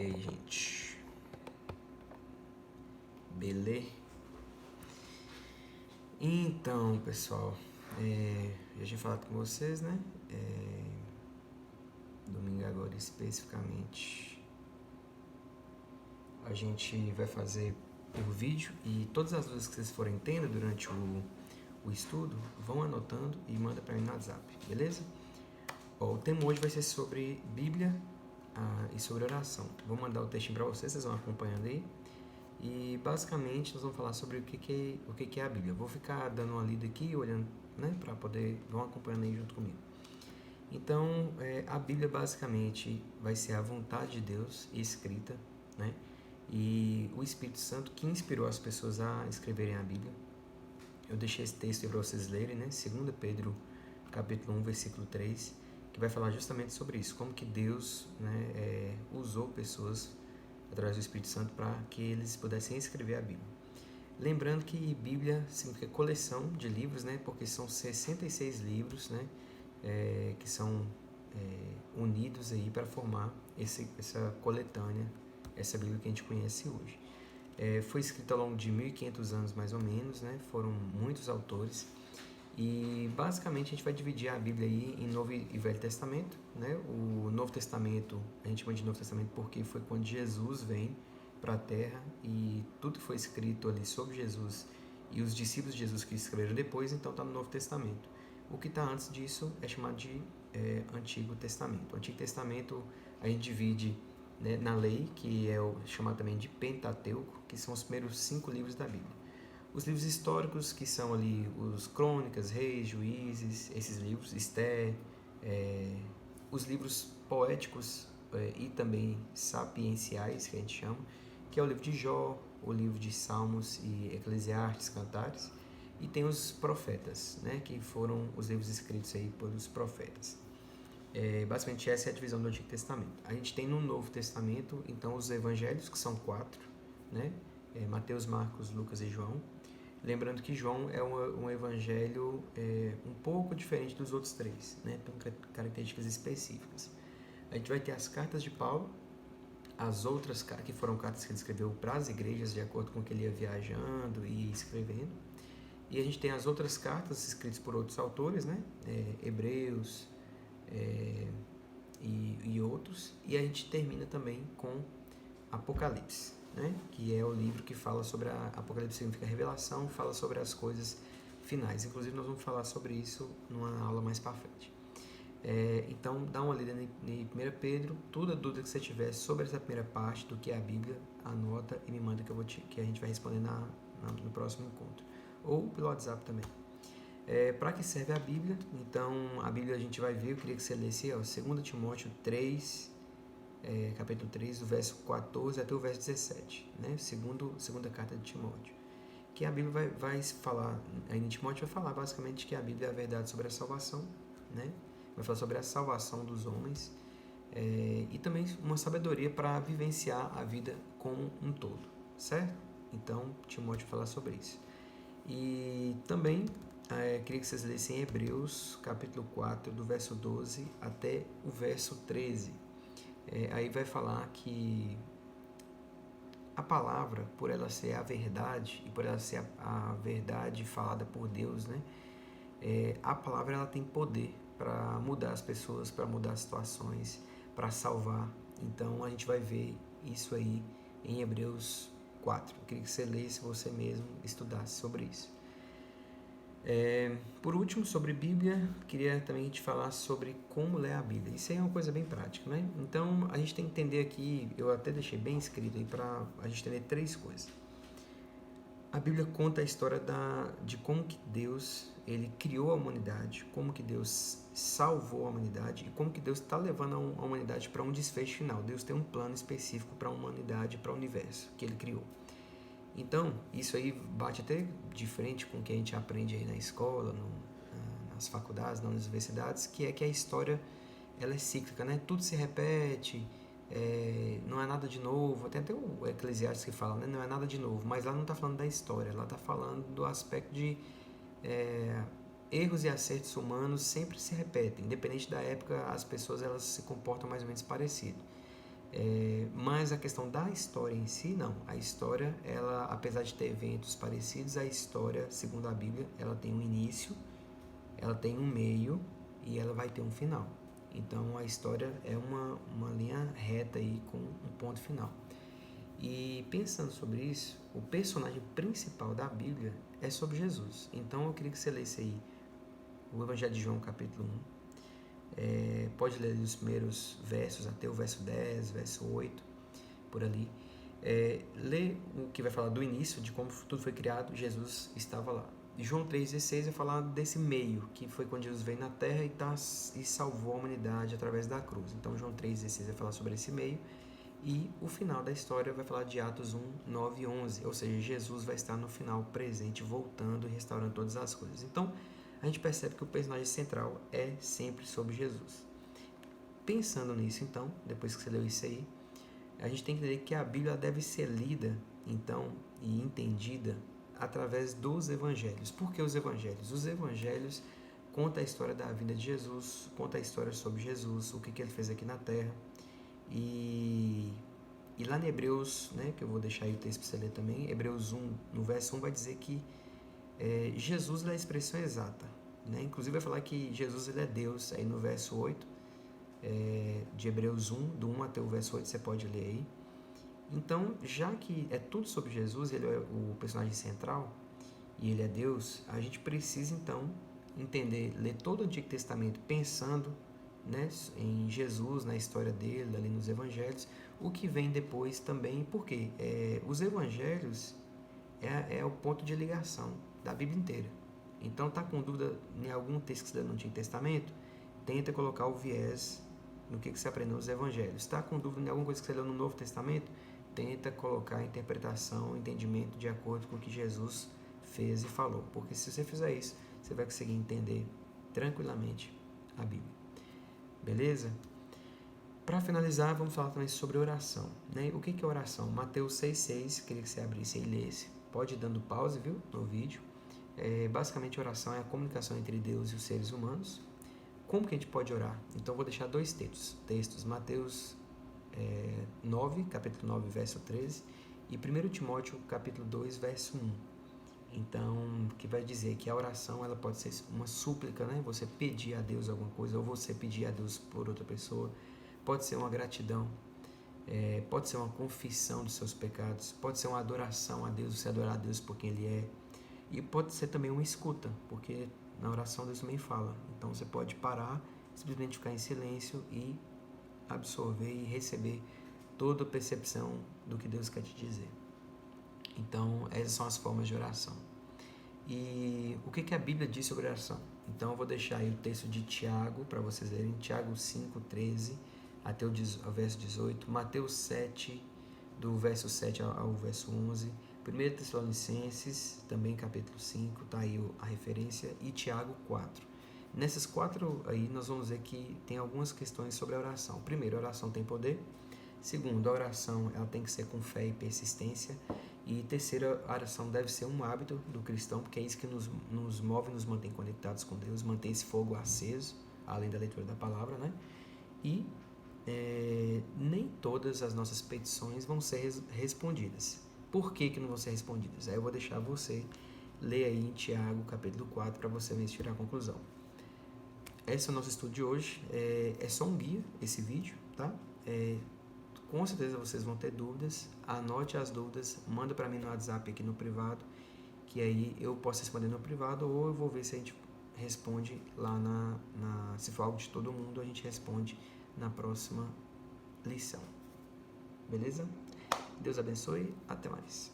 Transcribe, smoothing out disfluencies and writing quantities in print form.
E aí, gente? Beleza? Então, pessoal, eu já tinha falado com vocês, né? Domingo agora especificamente a gente vai fazer o vídeo e todas as dúvidas que vocês forem tendo durante o estudo, vão anotando e manda para mim no WhatsApp, beleza? O tema hoje vai ser sobre Bíblia e sobre oração. Vou mandar o textinho para vocês, vocês vão acompanhando aí. E basicamente nós vamos falar sobre o que é a Bíblia. Eu vou ficar dando uma lida aqui, olhando, né, para poder, vão acompanhando aí junto comigo. Então, a Bíblia basicamente vai ser a vontade de Deus escrita, né? E o Espírito Santo que inspirou as pessoas a escreverem a Bíblia. Eu deixei esse texto para vocês lerem, né? 2 Pedro, capítulo 1, versículo 3, que vai falar justamente sobre isso, como que Deus, né, usou pessoas através do Espírito Santo para que eles pudessem escrever a Bíblia. Lembrando que Bíblia significa coleção de livros, né? Porque são 66 livros, né? Que são unidos aí para formar essa coletânea, essa Bíblia que a gente conhece hoje. Foi escrita ao longo de 1500 anos mais ou menos, né? Foram muitos autores e basicamente a gente vai dividir a Bíblia aí em Novo e Velho Testamento, né? O Novo Testamento, a gente chama de Novo Testamento porque foi quando Jesus vem para a Terra e tudo que foi escrito ali sobre Jesus e os discípulos de Jesus que escreveram depois, então está no Novo Testamento. O que está antes disso é chamado de Antigo Testamento. O Antigo Testamento a gente divide, né, na lei, que é chamado também de Pentateuco, que são os primeiros 5 livros da Bíblia. Os livros históricos, que são ali os Crônicas, Reis, Juízes, esses livros, Esté, os livros poéticos e também sapienciais, que a gente chama, que é o livro de Jó, o livro de Salmos e Eclesiastes, Cantares, e tem os profetas, né, que foram os livros escritos aí pelos profetas. Basicamente essa é a divisão do Antigo Testamento. A gente tem no Novo Testamento, então, os evangelhos, que são 4, né? Mateus, Marcos, Lucas e João. Lembrando que João é um evangelho um pouco diferente dos outros 3, né? Tem características específicas. A gente vai ter as cartas de Paulo, as outras que foram cartas que ele escreveu para as igrejas, de acordo com o que ele ia viajando e escrevendo. E a gente tem as outras cartas escritas por outros autores, né? Hebreus e outros. E a gente termina também com Apocalipse, né? Que é o livro que fala sobre Apocalipse significa revelação, fala sobre as coisas finais. Inclusive nós vamos falar sobre isso numa aula mais para frente. Então dá uma lida em 1 Pedro, toda dúvida que você tiver sobre essa primeira parte do que é a Bíblia, anota e me manda que a gente vai responder no próximo encontro. Ou pelo WhatsApp também. Para que serve a Bíblia? Então a Bíblia a gente vai ver, eu queria que você lesse 2 Timóteo 3, capítulo 3, do verso 14 até o verso 17, né? Segunda carta de Timóteo. Que a Bíblia vai falar, aí em Timóteo vai falar basicamente que a Bíblia é a verdade sobre a salvação, né? Vai falar sobre a salvação dos homens e também uma sabedoria para vivenciar a vida como um todo, certo? Então Timóteo vai falar sobre isso. E também queria que vocês lessem Hebreus capítulo 4, do verso 12 até o verso 13. Aí vai falar que a palavra, por ela ser a verdade e por ela ser a verdade falada por Deus, né? A palavra ela tem poder para mudar as pessoas, para mudar as situações, para salvar. Então a gente vai ver isso aí em Hebreus 4. Eu queria que você lesse você mesmo, estudasse sobre isso. Por último, sobre Bíblia, queria também te falar sobre como ler a Bíblia. Isso aí é uma coisa bem prática, né? Então, a gente tem que entender aqui, eu até deixei bem escrito aí para a gente entender 3 coisas. A Bíblia conta a história de como que Deus ele criou a humanidade, como que Deus salvou a humanidade e como que Deus está levando a humanidade para um desfecho final. Deus tem um plano específico para a humanidade, para o universo que ele criou. Então, isso aí bate até de frente com o que a gente aprende aí na escola, nas faculdades, nas universidades, que é que a história ela é cíclica, né? Tudo se repete, não é nada de novo. Tem até o Eclesiastes que fala, né? Não é nada de novo, mas lá não está falando da história, lá está falando do aspecto de erros e acertos humanos sempre se repetem. Independente da época, as pessoas elas se comportam mais ou menos parecido. Mas a questão da história em si, não. A história, ela, apesar de ter eventos parecidos, a história, segundo a Bíblia, ela tem um início, ela tem um meio e ela vai ter um final. Então a história é uma linha reta aí com um ponto final. E pensando sobre isso, o personagem principal da Bíblia é sobre Jesus. Então eu queria que você lesse aí o Evangelho de João, capítulo 1. Pode ler os primeiros versos até o verso 10, verso 8, por ali. Lê o que vai falar do início, de como tudo foi criado, Jesus estava lá. E João 3,16 vai falar desse meio, que foi quando Jesus veio na Terra e salvou a humanidade através da cruz. Então João 3,16 vai falar sobre esse meio. E o final da história vai falar de Atos 1, 9 e 11. Ou seja, Jesus vai estar no final presente, voltando e restaurando todas as coisas. Então, a gente percebe que o personagem central é sempre sobre Jesus. Pensando nisso, então, depois que você leu isso aí, a gente tem que entender que a Bíblia deve ser lida, então, e entendida através dos evangelhos. Por que os evangelhos? Os evangelhos contam a história da vida de Jesus, conta a história sobre Jesus, o que ele fez aqui na Terra. E lá em Hebreus, né, que eu vou deixar aí o texto para você ler também, Hebreus 1, no verso 1, vai dizer que Jesus é a expressão exata. Né? Inclusive vai falar que Jesus ele é Deus, aí no verso 8, de Hebreus 1, do 1 até o verso 8, você pode ler aí. Então, já que é tudo sobre Jesus, ele é o personagem central, e ele é Deus, a gente precisa então entender, ler todo o Antigo Testamento pensando, né, em Jesus, na história dele, ali nos evangelhos, o que vem depois também, porque os evangelhos é o ponto de ligação da Bíblia inteira. Então, tá com dúvida em algum texto que você lê no Antigo Testamento, tenta colocar o viés no que você aprendeu nos evangelhos. Está com dúvida em alguma coisa que você leu no Novo Testamento, tenta colocar a interpretação, o entendimento de acordo com o que Jesus fez e falou. Porque se você fizer isso, você vai conseguir entender tranquilamente a Bíblia. Beleza? Para finalizar, vamos falar também sobre oração. Né? O que é oração? Mateus 6,6, queria que você abrisse e lesse. Pode ir dando pause, viu, no vídeo. Basicamente, oração é a comunicação entre Deus e os seres humanos. Como que a gente pode orar? Então, eu vou deixar dois textos. Mateus 9, capítulo 9, verso 13, e 1 Timóteo, capítulo 2, verso 1. Então, que vai dizer que a oração ela pode ser uma súplica, né? Você pedir a Deus alguma coisa, ou você pedir a Deus por outra pessoa. Pode ser uma gratidão, pode ser uma confissão dos seus pecados, pode ser uma adoração a Deus, você adorar a Deus por quem Ele é. E pode ser também uma escuta, porque na oração Deus também fala. Então você pode parar, simplesmente ficar em silêncio e absorver e receber toda a percepção do que Deus quer te dizer. Então, essas são as formas de oração. E o que a Bíblia diz sobre oração? Então, eu vou deixar aí o texto de Tiago para vocês lerem. Tiago 5, 13 até o verso 18. Mateus 7, do verso 7 ao verso 11. 1 Tessalonicenses, também capítulo 5, está aí a referência. E Tiago 4. Nessas 4 aí, nós vamos ver que tem algumas questões sobre a oração. Primeiro, a oração tem poder. Segundo, a oração ela tem que ser com fé e persistência. E terceiro, a oração deve ser um hábito do cristão, porque é isso que nos move, nos mantém conectados com Deus, mantém esse fogo aceso, além da leitura da palavra, né? E nem todas as nossas petições vão ser respondidas. Por que não vão ser respondidas? Aí eu vou deixar você ler aí em Tiago, capítulo 4, para você mesmo tirar a conclusão. Esse é o nosso estudo de hoje. É só um guia, esse vídeo, tá? Com certeza vocês vão ter dúvidas. Anote as dúvidas, manda para mim no WhatsApp aqui no privado, que aí eu posso responder no privado, ou eu vou ver se a gente responde lá se for algo de todo mundo, a gente responde na próxima lição. Beleza? Deus abençoe, até mais.